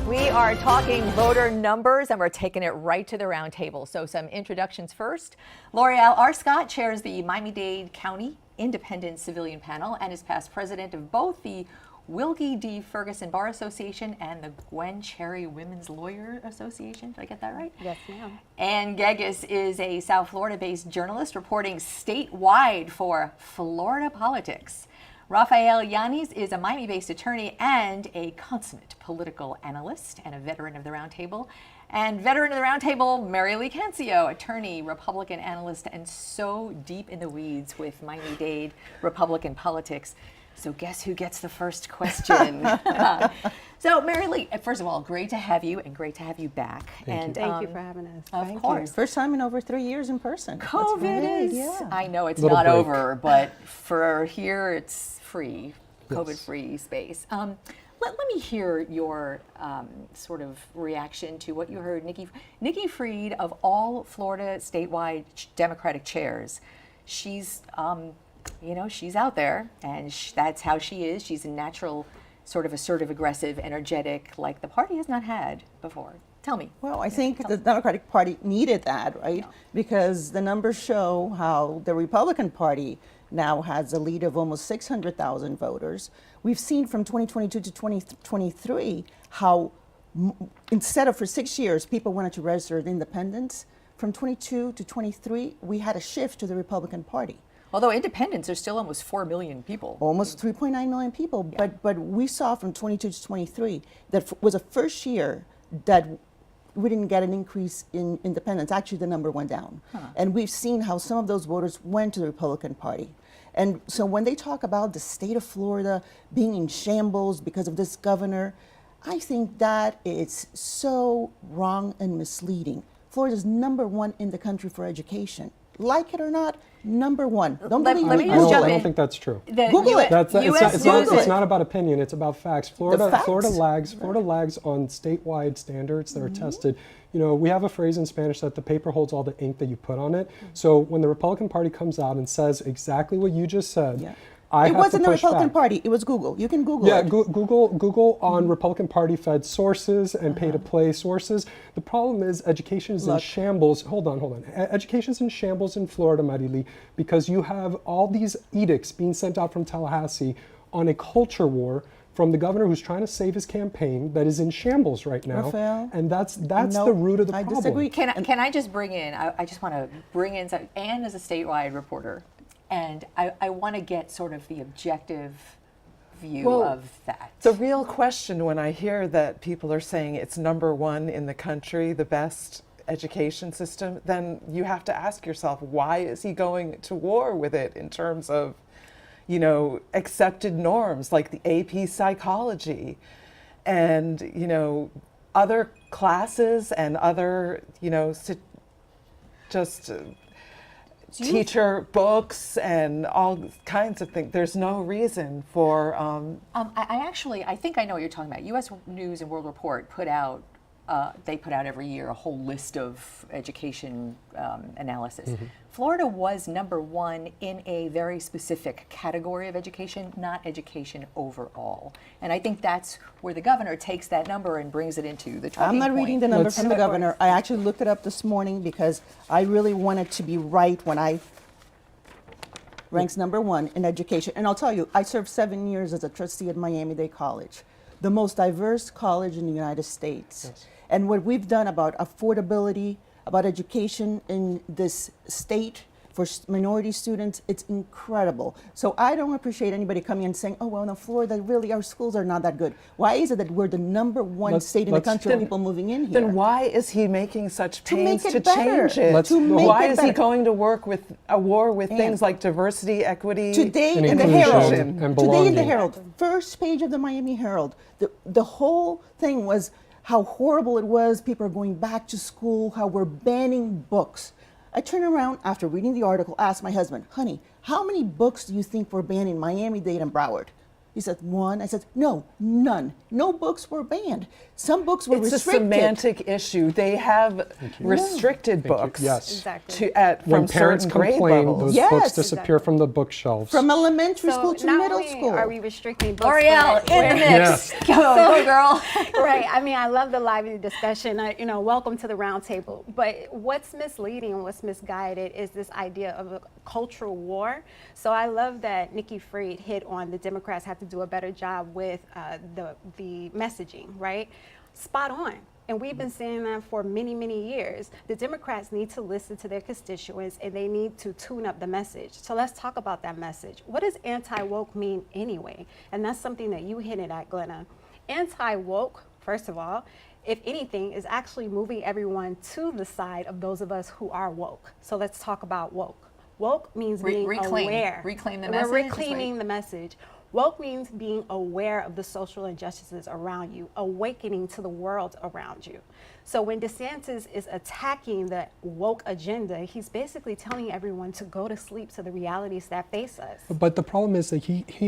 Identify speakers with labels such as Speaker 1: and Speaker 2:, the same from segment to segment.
Speaker 1: We are talking voter numbers and we're taking it right to the round table. So some introductions first. Loreal Arscott chairs the Miami-Dade County Independent Civilian Panel and is past president of both the Wilkie D. Ferguson Bar Association and the Gwen Cherry Women's Lawyer Association. Did I get that right?
Speaker 2: Yes, ma'am.
Speaker 1: And Geggis is a South Florida-based journalist reporting statewide for Florida politics. Rafael Yaniz is a Miami-based attorney and a consummate political analyst and a veteran of the Roundtable. And veteran of the Roundtable, Marili Cancio, attorney, Republican analyst, and so deep in the weeds with Miami-Dade Republican politics. So guess who gets the first question? So Marili, first of all, great to have you and great to have you back.
Speaker 2: Thank you for having us.
Speaker 1: Of course.
Speaker 3: First time in over 3 years in person.
Speaker 1: COVID is,
Speaker 3: yeah.
Speaker 1: I know it's not over, but for here it's free, COVID-free space. Let me hear your sort of reaction to what you heard Nikki Fried, of all Florida statewide Democratic chairs. She's, she's out there, and that's how she is. She's a natural, sort of assertive, aggressive, energetic, like the party has not had before. Tell me.
Speaker 3: Well, I think the Democratic Party needed that, right?
Speaker 1: Yeah.
Speaker 3: Because the numbers show how the Republican Party now has a lead of almost 600,000 voters. We've seen from 2022 to 2023 how instead of for 6 years people wanted to register as independents, from 22 to 23 we had a shift to the Republican Party.
Speaker 1: Although independents are still almost 4 million people.
Speaker 3: Almost 3.9 million people,
Speaker 1: Yeah.
Speaker 3: but we saw from 22 to 23 that was the first year that we didn't get an increase in independents. Actually, the number went down. And we've seen how some of those voters went to the Republican Party. And so when they talk about the state of Florida being in shambles because of this governor, I think that is so wrong and misleading. Florida's #1 in the country for education. Like it or not, #1. Don't believe
Speaker 1: let
Speaker 3: me.
Speaker 1: me
Speaker 4: I
Speaker 1: just jump
Speaker 4: don't
Speaker 1: in.
Speaker 4: think that's true.
Speaker 3: Google it.
Speaker 4: It's not about opinion. It's about facts. Florida
Speaker 3: facts.
Speaker 4: Florida lags on statewide standards that are tested. You know, we have a phrase in Spanish that the paper holds all the ink that you put on it. So when the Republican Party comes out and says exactly what you just said,
Speaker 3: Yeah.
Speaker 4: I
Speaker 3: It
Speaker 4: have
Speaker 3: wasn't
Speaker 4: to
Speaker 3: the
Speaker 4: push
Speaker 3: Republican
Speaker 4: back.
Speaker 3: Party. It was Google. You can Google
Speaker 4: Yeah,
Speaker 3: it.
Speaker 4: Google on Republican Party fed sources and pay-to-play sources. The problem is education is in
Speaker 3: Look.
Speaker 4: shambles. Hold on. Education is in shambles in Florida, Marili, because you have all these edicts being sent out from Tallahassee on a culture war from the governor who's trying to save his campaign that is in shambles right now.
Speaker 3: Rafael,
Speaker 4: and that's
Speaker 3: no,
Speaker 4: the root of the
Speaker 3: I
Speaker 4: problem.
Speaker 3: disagree.
Speaker 1: Can I just bring in, I just want to bring in, Anne is a statewide reporter, and I want to get sort of the objective view of that.
Speaker 5: The real question when I hear that people are saying it's #1 in the country, the best education system, then you have to ask yourself, why is he going to war with it in terms of, you know, accepted norms like the AP psychology and, you know, other classes and other, you know, teacher books and all kinds of things. There's no reason for.
Speaker 1: I think I know what you're talking about. U.S. News and World Report put out. They put out every year a whole list of education analysis. Florida was #1 in a very specific category of education, not education overall. And I think that's where the governor takes that number and brings it into the talking
Speaker 3: I'm not
Speaker 1: point.
Speaker 3: reading the number from the governor. I actually looked it up this morning because I really wanted to be right when I ranks #1 in education. And I'll tell you, I served 7 years as a trustee at Miami-Dade College, the most diverse college in the United States.
Speaker 4: Yes.
Speaker 3: And what we've done about affordability, about education in this state for minority students, it's incredible. So I don't appreciate anybody coming and saying, oh, well, no, Florida, really, our schools are not that good. Why is it that we're the #1 state in the country of people moving in here?
Speaker 5: Then why is he making such
Speaker 3: To
Speaker 5: pains
Speaker 3: make
Speaker 5: to
Speaker 3: it better.
Speaker 5: change it?
Speaker 3: To make
Speaker 5: Why
Speaker 3: it
Speaker 5: is he
Speaker 3: better.
Speaker 5: going to work with a war with
Speaker 3: And
Speaker 5: things like diversity, equity,
Speaker 3: Today
Speaker 4: And
Speaker 3: in the
Speaker 4: inclusion
Speaker 3: Herald,
Speaker 4: and
Speaker 3: today in
Speaker 4: belonging.
Speaker 3: the Herald, first page of the Miami Herald, the whole thing was how horrible it was. People are going back to school, how we're banning books. I turned around after reading the article, asked my husband, honey, how many books do you think we're banning in Miami-Dade and Broward? He said, one. I said, no, none. No books were banned. Some books were
Speaker 5: It's
Speaker 3: restricted.
Speaker 5: a semantic issue. They have
Speaker 4: Thank
Speaker 5: restricted
Speaker 4: you.
Speaker 5: books
Speaker 4: Yes.
Speaker 2: Exactly.
Speaker 4: When
Speaker 5: from
Speaker 4: parents
Speaker 5: certain grade
Speaker 4: complain,
Speaker 5: levels.
Speaker 4: those
Speaker 3: Yes.
Speaker 4: books disappear from the bookshelves.
Speaker 3: From elementary
Speaker 2: So
Speaker 3: school to
Speaker 2: not
Speaker 3: middle
Speaker 2: only
Speaker 3: school.
Speaker 2: are we restricting books,
Speaker 1: L'Oreal
Speaker 2: but
Speaker 1: in the
Speaker 2: we're-
Speaker 1: mix. Go girl.
Speaker 2: right. I mean, I love the lively discussion. Welcome to the roundtable. But what's misleading and what's misguided is this idea of a cultural war. So I love that Nikki Fried hit on the Democrats have to do a better job with the messaging, right? Spot on. And we've been saying that for many, many years. The Democrats need to listen to their constituents and they need to tune up the message. So let's talk about that message. What does anti-woke mean anyway? And that's something that you hinted at, Glenna. Anti-woke, first of all, if anything, is actually moving everyone to the side of those of us who are woke. So let's talk about woke. Woke means being aware.
Speaker 1: Reclaim the
Speaker 2: We're
Speaker 1: message.
Speaker 2: reclaiming the message. Woke means being aware of the social injustices around you, awakening to the world around you. So when DeSantis is attacking the woke agenda, he's basically telling everyone to go to sleep to the realities that face us.
Speaker 4: But the problem is that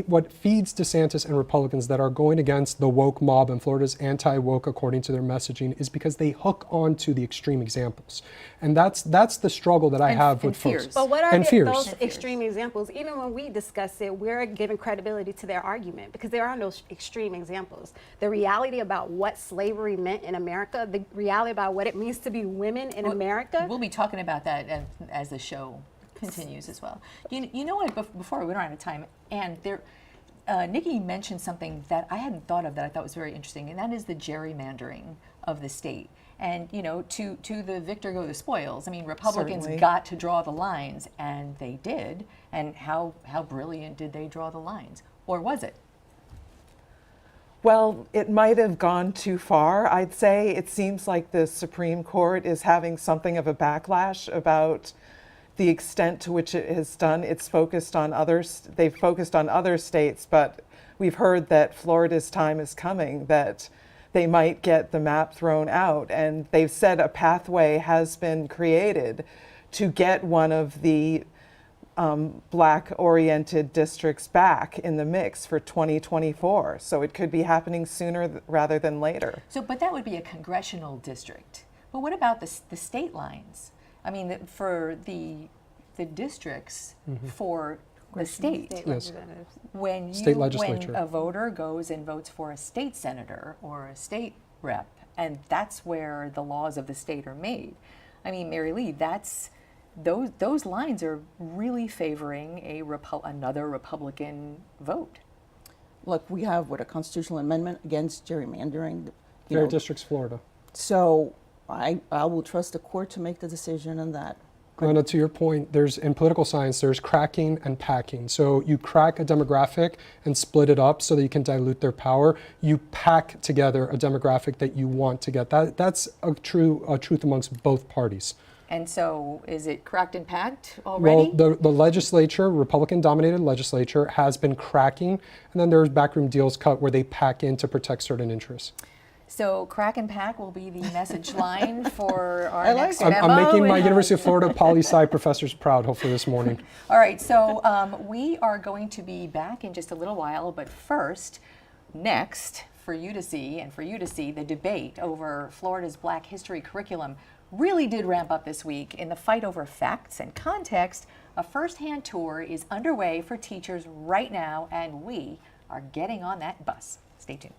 Speaker 4: what feeds DeSantis and Republicans that are going against the woke mob and Florida's anti-woke according to their messaging is because they hook on to the extreme examples. And that's the struggle that I have with
Speaker 1: fears.
Speaker 4: folks.
Speaker 2: But what are
Speaker 4: and fears.
Speaker 2: those extreme examples? Even when we discuss it, we're giving credibility to their argument because there are no extreme examples. The reality about what slavery meant in America, the reality about what it means to be women in America.
Speaker 1: We'll be talking about that as the show continues as well. You know what? Before we went out of time, and Nikki mentioned something that I hadn't thought of that I thought was very interesting, and that is the gerrymandering of the state. And to the victor go the spoils. I mean, Republicans
Speaker 5: Certainly.
Speaker 1: got to draw the lines, and they did. And how brilliant did they draw the lines, or was it?
Speaker 5: Well, it might have gone too far. I'd say it seems like the Supreme Court is having something of a backlash about the extent to which it has done. It's focused on others. They've focused on other states, but we've heard that Florida's time is coming, that they might get the map thrown out. And they've said a pathway has been created to get one of the Black-oriented districts back in the mix for 2024. So it could be happening sooner rather than later.
Speaker 1: But that would be a congressional district. But what about the state lines? I mean, for the districts for the state.
Speaker 4: Yes.
Speaker 1: When
Speaker 4: State legislature.
Speaker 1: when a voter goes and votes for a state senator or a state rep, and that's where the laws of the state are made. I mean, Marili, those lines are really favoring another Republican vote.
Speaker 3: Look, we have a constitutional amendment against gerrymandering.
Speaker 4: Fair Districts, Florida.
Speaker 3: So I will trust the court to make the decision on that.
Speaker 4: Glenna, to your point, in political science, there's cracking and packing. So you crack a demographic and split it up so that you can dilute their power. You pack together a demographic that you want to get. That's a truth amongst both parties.
Speaker 1: And so is it cracked and packed already?
Speaker 4: Well, the legislature, Republican-dominated legislature, has been cracking, and then there's backroom deals cut where they pack in to protect certain interests.
Speaker 1: So crack and pack will be the message line for our next memo.
Speaker 4: I'm making my University of Florida poli-sci professors proud, hopefully this morning.
Speaker 1: All right, so we are going to be back in just a little while, but first, next, for you to see, the debate over Florida's Black History curriculum really did ramp up this week. In the fight over facts and context, a first-hand tour is underway for teachers right now, and we are getting on that bus. Stay tuned.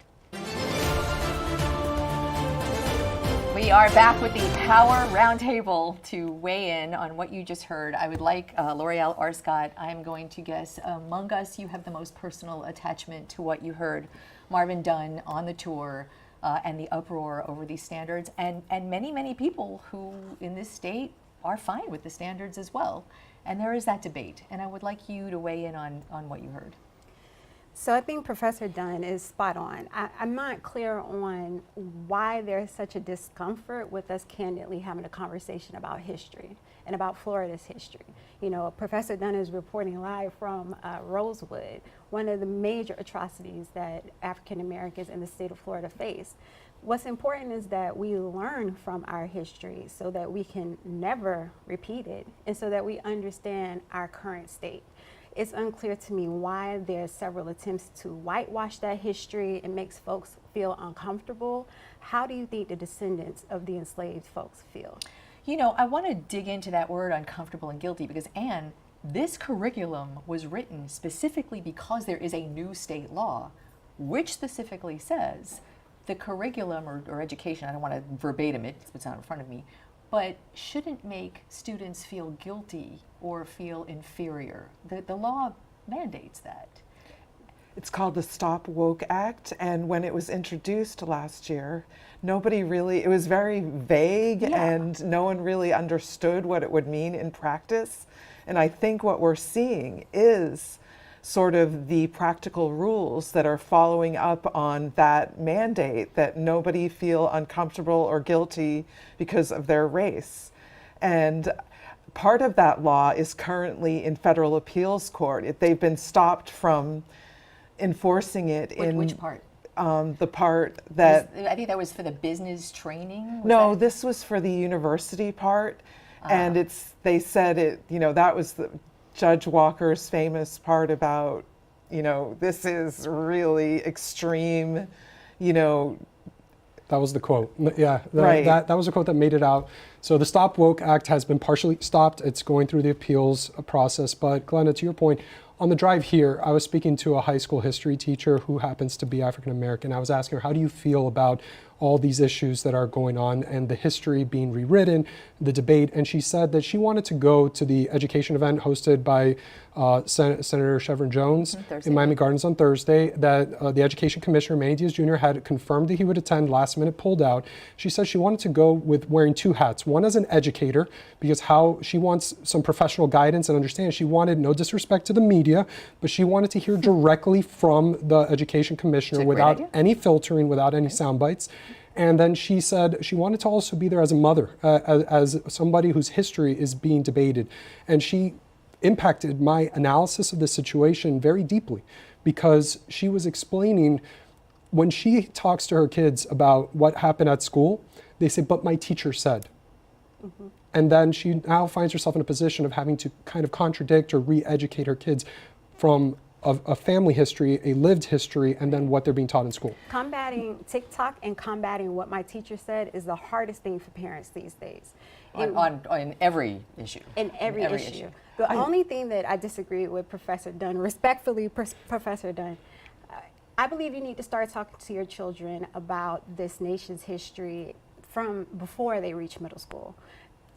Speaker 1: We are back with the Power Roundtable to weigh in on what you just heard. I would like Loreal, Arscott, I'm going to guess among us you have the most personal attachment to what you heard. Marvin Dunn on the tour and the uproar over these standards, and many, many people who in this state are fine with the standards as well. And there is that debate, and I would like you to weigh in on what you heard.
Speaker 2: So I think Professor Dunn is spot on. I'm not clear on why there's such a discomfort with us candidly having a conversation about history and about Florida's history. Professor Dunn is reporting live from Rosewood, one of the major atrocities that African Americans in the state of Florida face. What's important is that we learn from our history so that we can never repeat it and so that we understand our current state. it's unclear to me why there are several attempts to whitewash that history. It makes folks feel uncomfortable. How do you think the descendants of the enslaved folks feel?
Speaker 1: You know, I want to dig into that word uncomfortable and guilty because, Anne, this curriculum was written specifically because there is a new state law which specifically says the curriculum or education, I don't want to verbatim it, it's not in front of me, but shouldn't make students feel guilty or feel inferior. The law mandates that.
Speaker 5: It's called the Stop Woke Act, and when it was introduced last year, nobody really, it was very vague, and no one really understood what it would mean in practice. And I think what we're seeing is sort of the practical rules that are following up on that mandate, that nobody feel uncomfortable or guilty because of their race. And part of that law is currently in federal appeals court. They've been stopped from enforcing it.
Speaker 1: Which part?
Speaker 5: The part that...
Speaker 1: I think that was for the business training?
Speaker 5: No, this was for the university part. And they said it, you know, that was Judge Walker's famous part about, you know, this is really extreme, you know.
Speaker 4: That was the quote. Yeah,
Speaker 5: right.
Speaker 4: That was a quote that made it out. So the Stop Woke Act has been partially stopped. It's going through the appeals process. But Glenna, to your point, on the drive here, I was speaking to a high school history teacher who happens to be African American. I was asking her, how do you feel about all these issues that are going on and the history being rewritten, the debate? And she said that she wanted to go to the education event hosted by Senator Chevron Jones in Miami Gardens on Thursday, that the Education Commissioner, Manny Diaz Jr., had confirmed that he would attend, last minute pulled out. She says she wanted to go with wearing two hats. One as an educator, because how she wants some professional guidance and understanding. She wanted, no disrespect to the media, but she wanted to hear directly from the Education Commissioner without any filtering, without any sound bites. And then she said she wanted to also be there as a mother, as somebody whose history is being debated. And she impacted my analysis of the situation very deeply, because she was explaining, when she talks to her kids about what happened at school, they say, but my teacher said. Mm-hmm. And then she now finds herself in a position of having to kind of contradict or re-educate her kids from a family history, a lived history, and then what they're being taught in school.
Speaker 2: Combating TikTok and combating what my teacher said is the hardest thing for parents these days.
Speaker 1: On every issue.
Speaker 2: In every issue. The only thing that I disagree with Professor Dunn, respectfully, Professor Dunn, I believe you need to start talking to your children about this nation's history from before they reach middle school.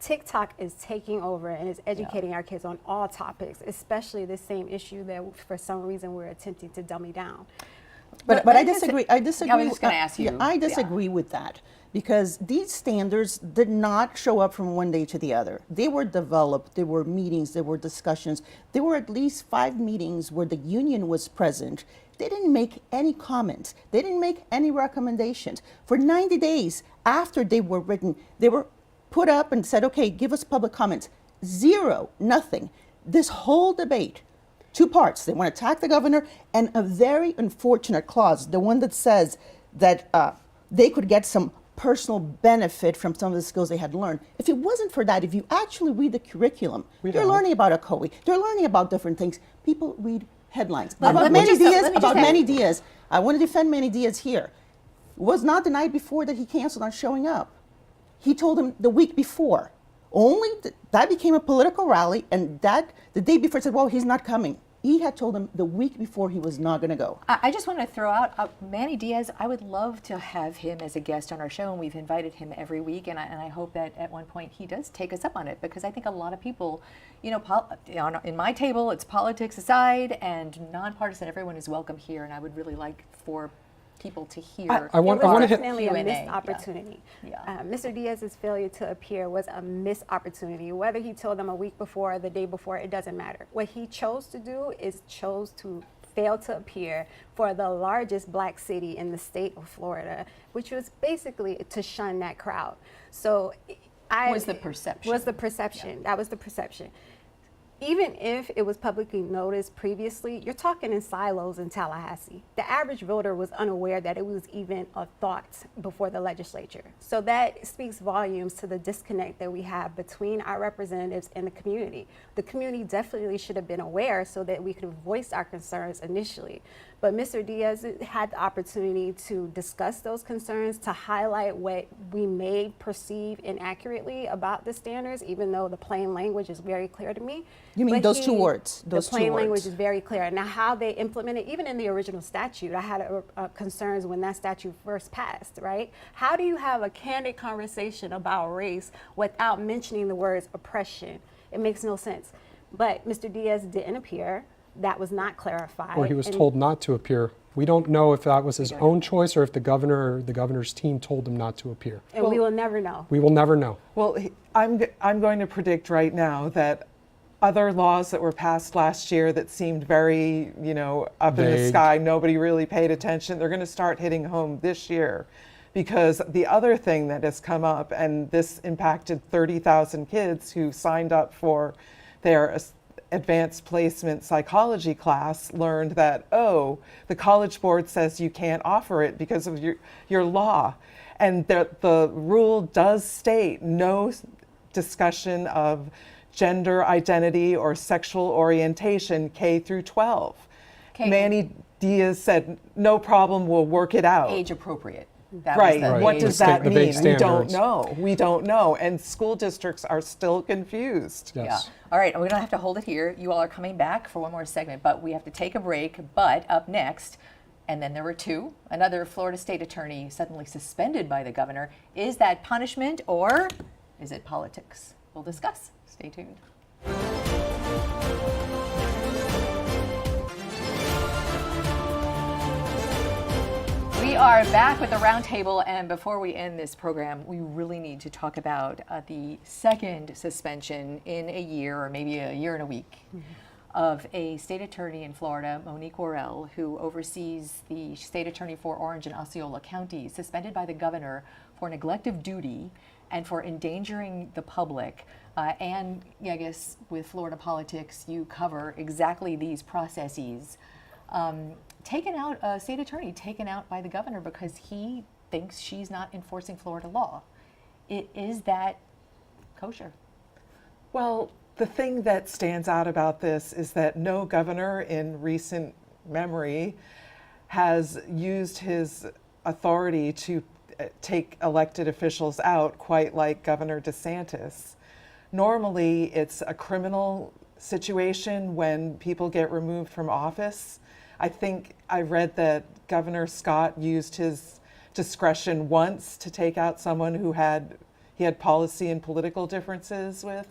Speaker 2: TikTok is taking over and is educating our kids on all topics, especially this same issue that for some reason we're attempting to dummy down.
Speaker 3: But I disagree. I disagree.
Speaker 1: I was just going to ask you.
Speaker 3: I disagree with that, because these standards did not show up from one day to the other. They were developed. There were meetings. There were discussions. There were at least 5 meetings where the union was present. They didn't make any comments. They didn't make any recommendations. For 90 days after they were written, they were put up and said, okay, give us public comments. Zero, nothing. This whole debate, 2 parts. They want to attack the governor, and a very unfortunate clause, the one that says that they could get some personal benefit from some of the skills they had learned. If it wasn't for that, if you actually read the curriculum, they're learning about Ocoee, they're learning about different things. People read headlines. About Manny Diaz, I want to defend Manny Diaz here. It was not the night before that he canceled on showing up. He told him the week before. Only that became a political rally, and that the day before said, well, he's not coming. He had told him the week before he was not going to go.
Speaker 1: I just want to throw out Manny Diaz. I would love to have him as a guest on our show, and we've invited him every week, and I hope that at one point he does take us up on it, because I think a lot of people, you know, in my table, it's politics aside and nonpartisan. Everyone is welcome here, and I would really like for people to hear.
Speaker 2: I want to hit definitely
Speaker 1: Q&A.
Speaker 2: a missed opportunity. Mr. Diaz's failure to appear was a missed opportunity. Whether he told them a week before or the day before, it doesn't matter. What he chose to do is chose to fail to appear for the largest black city in the state of Florida, which was basically to shun that crowd. So
Speaker 1: was the perception.
Speaker 2: That was the perception. even if it was publicly noticed previously, you're talking in silos in Tallahassee. The average voter was unaware that it was even a thought before the legislature. So that speaks volumes to the disconnect that we have between our representatives and the community. The community definitely should have been aware so that we could have voiced our concerns initially. But Mr. Diaz had the opportunity to discuss those concerns, to highlight what we may perceive inaccurately about the standards, even though the plain language is very clear to me.
Speaker 3: You mean
Speaker 2: But
Speaker 3: those two words? Those
Speaker 2: the plain
Speaker 3: two
Speaker 2: language
Speaker 3: words.
Speaker 2: is very clear. Now, how they implement it, even in the original statute, I had concerns when that statute first passed, right? How do you have a candid conversation about race without mentioning the words oppression? It makes no sense. But Mr. Diaz didn't appear. That was not clarified.
Speaker 4: Or he was
Speaker 2: And
Speaker 4: told not to appear. We don't know if that was his own choice or if the governor or the governor's team told him not to appear.
Speaker 2: And we will never know.
Speaker 4: We will never know.
Speaker 5: Well, I'm going to predict right now that other laws that were passed last year that seemed very, up in the
Speaker 4: Vague.
Speaker 5: sky, nobody really paid attention, they're going to start hitting home this year. Because the other thing that has come up, and this impacted 30,000 kids who signed up for their advanced placement psychology class, learned that, oh, the College Board says you can't offer it because of your law. And the rule does state no discussion of gender identity or sexual orientation K through 12.
Speaker 1: Okay.
Speaker 5: Manny Diaz said, no problem, we'll work it out.
Speaker 1: Age appropriate. That was
Speaker 5: Right.
Speaker 1: the
Speaker 5: What
Speaker 1: age
Speaker 5: does
Speaker 4: The
Speaker 5: that
Speaker 4: vague
Speaker 5: mean? We don't
Speaker 4: standards.
Speaker 5: know. We don't know. And school districts are still confused.
Speaker 1: Yeah.
Speaker 4: Yes.
Speaker 1: All right, we don't have to hold it here. You all are coming back for one more segment, but we have to take a break. But up next, and then there were two, another Florida state attorney suddenly suspended by the governor. Is that punishment or is it politics? We'll discuss. Stay tuned. We are back with the roundtable, and before we end this program, we really need to talk about the second suspension in a year, or maybe a year and a week, of a state attorney in Florida, Monique Worrell, who oversees the state attorney for Orange and Osceola counties, suspended by the governor for neglect of duty and for endangering the public. And Geggis, with Florida politics, you cover exactly these processes. Taken out, a state attorney taken out by the governor because he thinks she's not enforcing Florida law. Is that kosher?
Speaker 5: Well, the thing that stands out about this is that no governor in recent memory has used his authority to take elected officials out quite like Governor DeSantis. Normally, it's a criminal situation when people get removed from office. I think I read that Governor Scott used his discretion once to take out someone who he had policy and political differences with,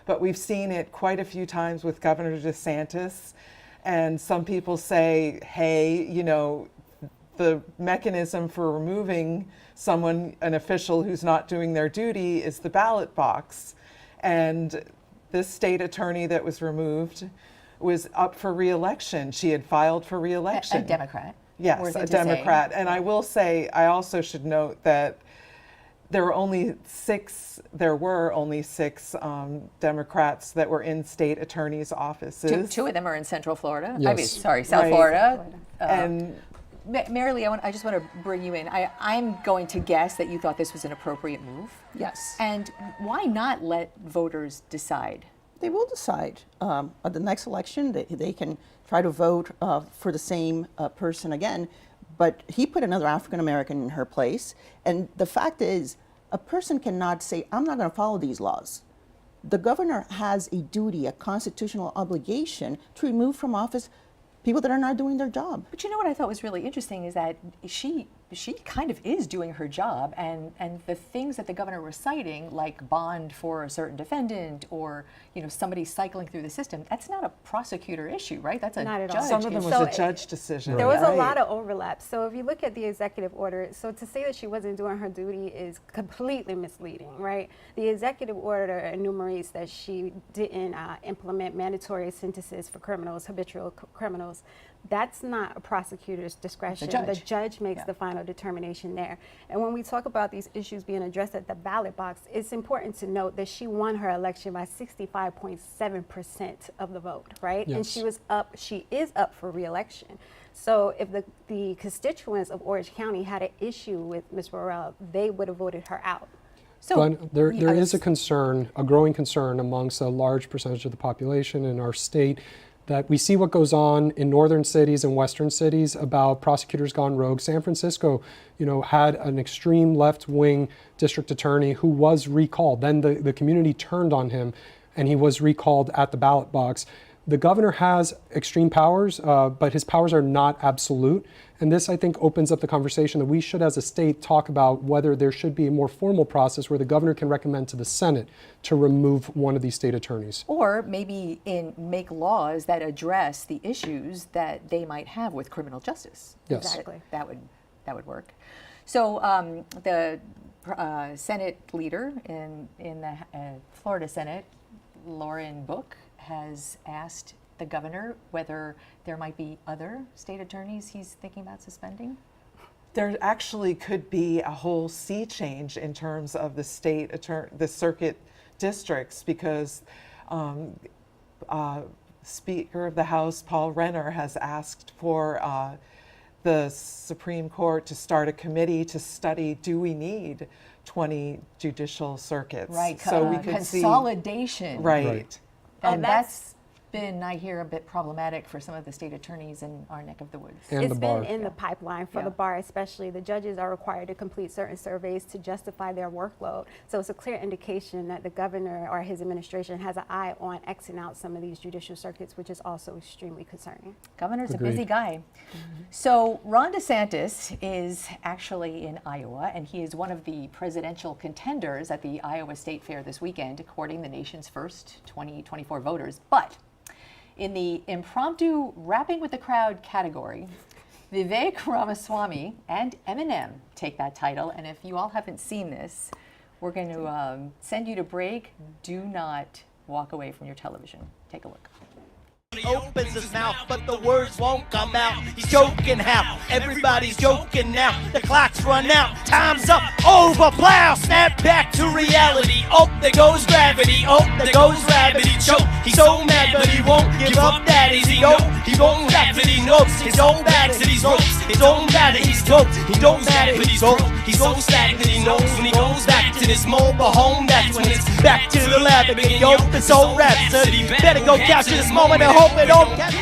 Speaker 5: but we've seen it quite a few times with Governor DeSantis. And some people say, hey, the mechanism for removing someone, an official who's not doing their duty, is the ballot box. And this state attorney that was removed was up for re-election. She had filed for re-election.
Speaker 1: A Democrat.
Speaker 5: Yes,
Speaker 1: Worth it
Speaker 5: a
Speaker 1: to say.
Speaker 5: Democrat. And I will say, I also should note that there were only six Democrats that were in state attorneys' offices.
Speaker 1: Two of them are in Central Florida.
Speaker 4: Yes.
Speaker 1: South
Speaker 5: Right.
Speaker 1: Florida.
Speaker 5: And
Speaker 1: Marili, I just want to bring you in. I'm going to guess that you thought this was an appropriate move.
Speaker 3: Yes.
Speaker 1: And why not let voters decide?
Speaker 3: They will decide at the next election. They can try to vote for the same person again, but he put another African American in her place. And the fact is, a person cannot say, I'm not going to follow these laws. The governor has a duty, a constitutional obligation to remove from office people that are not doing their job.
Speaker 1: But you know what I thought was really interesting is that she kind of is doing her job, and the things that the governor was citing, like bond for a certain defendant or somebody cycling through the system, that's not a prosecutor issue, right? That's a
Speaker 2: Not at all.
Speaker 1: judge
Speaker 5: some of them
Speaker 1: issue.
Speaker 5: was
Speaker 2: So
Speaker 5: a judge decision.
Speaker 2: There was a
Speaker 5: right?
Speaker 2: lot of overlap. So if you look at the executive order, so to say that she wasn't doing her duty is completely misleading, right? The executive order enumerates that she didn't implement mandatory sentences for criminals, habitual criminals. that's not a prosecutor's discretion.
Speaker 1: judge.
Speaker 2: The judge makes
Speaker 1: Yeah.
Speaker 2: the final determination there. And when we talk about these issues being addressed at the ballot box, it's important to note that she won her election by 65.7% of the vote, right? And
Speaker 4: Yes.
Speaker 2: she is up for re-election. So if the constituents of Orange County had an issue with Ms. Loreal, they would have voted her out.
Speaker 1: So
Speaker 4: Glenn, there is a
Speaker 1: yes.
Speaker 4: concern, a growing concern amongst a large percentage of the population in our state that we see what goes on in northern cities and western cities about prosecutors gone rogue. San Francisco, had an extreme left-wing district attorney who was recalled. Then the community turned on him and he was recalled at the ballot box. The governor has extreme powers, but his powers are not absolute. And this, I think, opens up the conversation that we should, as a state, talk about whether there should be a more formal process where the governor can recommend to the Senate to remove one of these state attorneys.
Speaker 1: Or maybe make laws that address the issues that they might have with criminal justice.
Speaker 4: Yes.
Speaker 2: Exactly.
Speaker 1: That would work. So the Senate leader in the Florida Senate, Lauren Book, has asked the governor whether there might be other state attorneys he's thinking about suspending.
Speaker 5: There actually could be a whole sea change in terms of the the circuit districts, because Speaker of the House Paul Renner has asked for the Supreme Court to start a committee to study, do we need 20 judicial circuits?
Speaker 1: Right.
Speaker 5: So we could
Speaker 1: consolidation.
Speaker 5: see. Right.
Speaker 4: Right.
Speaker 1: And
Speaker 2: that's
Speaker 1: that's been, I hear, a bit problematic for some of the state attorneys in our neck of the woods.
Speaker 4: And
Speaker 2: It's
Speaker 4: the
Speaker 2: been
Speaker 4: bar.
Speaker 2: in the pipeline for
Speaker 1: Yeah.
Speaker 2: the bar, especially. The judges are required to complete certain surveys to justify their workload. So it's a clear indication that the governor or his administration has an eye on Xing out some of these judicial circuits, which is also extremely concerning.
Speaker 1: Governor's
Speaker 4: Agreed.
Speaker 1: a busy guy. So Ron DeSantis is actually in Iowa, and he is one of the presidential contenders at the Iowa State Fair this weekend, courting the nation's first 2024 voters. But in the impromptu rapping with the crowd category, Vivek Ramaswamy and Eminem take that title. And if you all haven't seen this, we're going to send you to break. Do not walk away from your television. Take a look.
Speaker 6: He opens his mouth, but the words won't come out. He's joking how everybody's joking now. The clock's run out, time's up, over, plow, snap back to reality. Oh, there goes gravity. Oh, there goes gravity. Choke. He's so mad, but he won't give up that easy. No, he won't laugh it. He knows his own back to these ropes. His own back that he's dope. He don't matter, but he's broke. He's so stacked that he knows when he goes back to this mobile home. That's when it's back to the lab again. Yo, it's so rhapsody. Better go capture this moment and hope it don't catch.